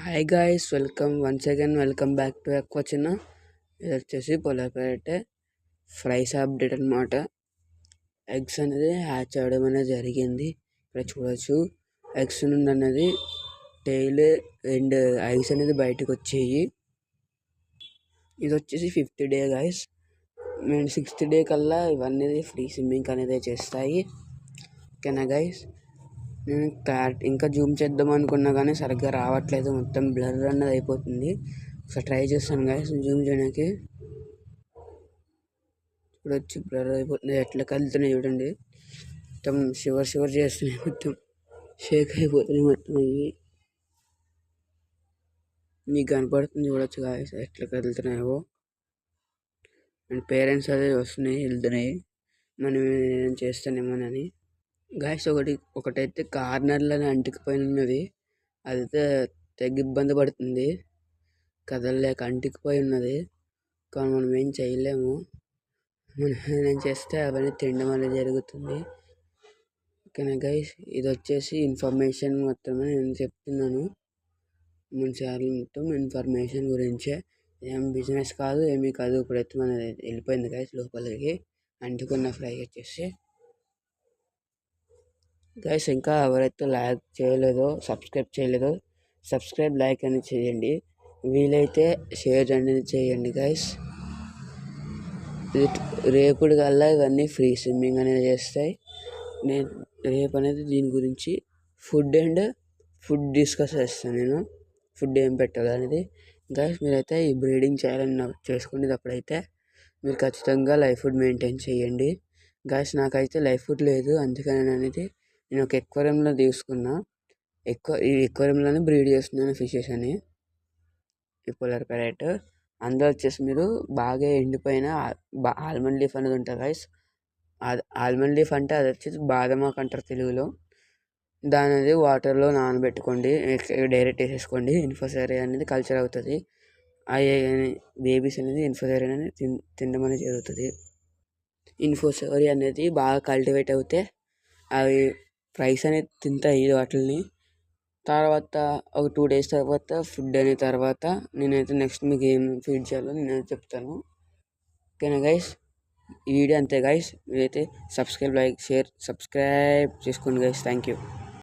Hi guys, welcome back to ఎక్కువ చిన్న. ఇది వచ్చేసి పొలపేట ఫ్రైస్ అప్డేట్ అనమాట. ఎగ్స్ అనేది హ్యాచ్ అవ్వడం అనేది జరిగింది. ఇక్కడ చూడొచ్చు ఎగ్స్ నుండి అనేది టైల్ అండ్ ఐస్ అనేది బయటకు వచ్చాయి. ఇది వచ్చేసి 5th డే గాయస్. మేము 6th డే కల్లా ఇవన్నీ ఫ్రీ స్విమ్మింగ్ అనేది చేస్తాయి. ఓకేనా గైస్, నేను ఇంకా జూమ్ చేద్దాం అనుకున్నా కానీ సరిగ్గా రావట్లేదు, మొత్తం బ్లర్ అన్నది అయిపోతుంది. ఒకసారి ట్రై చేస్తాను గైస్ జూమ్ చేయడానికి. చూడొచ్చు బ్లర్ అయిపోతుంది, ఎట్లా కలుతున్నాయి చూడండి. మొత్తం షివర్ చేస్తున్నాయి, మొత్తం షేక్ అయిపోతున్నాయి మొత్తం. ఇవి మీకు కనపడుతుంది చూడొచ్చు గాయస్ ఎట్లా కదులుతున్నాయో. అండ్ పేరెంట్స్ అదే వస్తున్నాయి వెళ్తున్నాయి, మనం ఏం చేస్తానేమోనని. గాయస్ ఒకటైతే కార్నర్లోనే అంటుకుపోయి ఉన్నది. అదైతే తెగ ఇబ్బంది పడుతుంది, కదలలేక అంటుకుపోయి ఉన్నది. కానీ మనం ఏం చేయలేము, మనం ఏం చేస్తే అవన్నీ తినడం అనేది జరుగుతుంది. ఓకేనా గైస్, ఇది వచ్చేసి ఇన్ఫర్మేషన్ మాత్రమే నేను చెప్తున్నాను. మన ఛానల్ మొత్తం ఇన్ఫర్మేషన్ గురించే, ఏం బిజినెస్ కాదు, ఏమీ కాదు. ఇప్పుడైతే మన వెళ్ళిపోయింది గైస్ లోపలికి అంటుకున్న ఫ్రై వచ్చేసి. గైస్ ఇంకా ఎవరైతే లైక్ చేయలేదో, సబ్స్క్రైబ్ లైక్ అనేది చేయండి. వీలైతే షేర్ అనేది చేయండి గైస్. రేపుడు కల్లా ఇవన్నీ ఫ్రీ స్విమ్మింగ్ అనేది చేస్తాయి. నేను రేపు అనేది దీని గురించి ఫుడ్ డిస్కస్ చేస్తాను. నేను ఫుడ్ ఏం పెట్టాలి అనేది. గైస్ మీరైతే ఈ బ్రీడింగ్ చేయాలని చేసుకునేటప్పుడైతే మీరు ఖచ్చితంగా లైఫ్ ఫుడ్ మెయింటైన్ చేయండి. గైస్ నాకైతే లైఫ్ ఫుడ్ లేదు, అందుకని అనేది నేను ఒక ఎక్వేరియంలో తీసుకున్నా. ఈ ఎక్వేరియంలోనే బ్రీడ్ చేస్తున్నాను ఫిషెస్ అని. ఈ పోలార్ ప్యారెట్ అందులో వచ్చేసి మీరు బాగా ఎండిపోయిన ఆల్మండ్ లీఫ్ అనేది ఉంటుంది గైస్. ఆల్మండ్ లీఫ్ అంటే అది వచ్చేసి బాదమాకు అంటారు తెలుగులో. దాని అనేది వాటర్లో నానబెట్టుకోండి, డైరెక్ట్ వేసేసుకోండి. ఇన్ఫోసైరియా అనేది కల్చర్ అవుతుంది. బేబీస్ అనేది ఇన్ఫోసైరియా అనేది తినడం అనేది జరుగుతుంది. ఇన్ఫోసైరియా అనేది బాగా కల్టివేట్ అవుతే అవి ఫ్రైస్ అనేది తింటాయి వాటిని. తర్వాత ఒక 2 days తర్వాత ఫుడ్ అయిన తర్వాత నేనైతే నెక్స్ట్ మీకు ఏం ఫీడ్ చేయాలో నేనైతే చెప్తాను. ఓకేనా గైస్, ఈ వీడియో అంతే గైస్. మీరైతే సబ్స్క్రైబ్ చేసుకోండి గైస్. Thank you.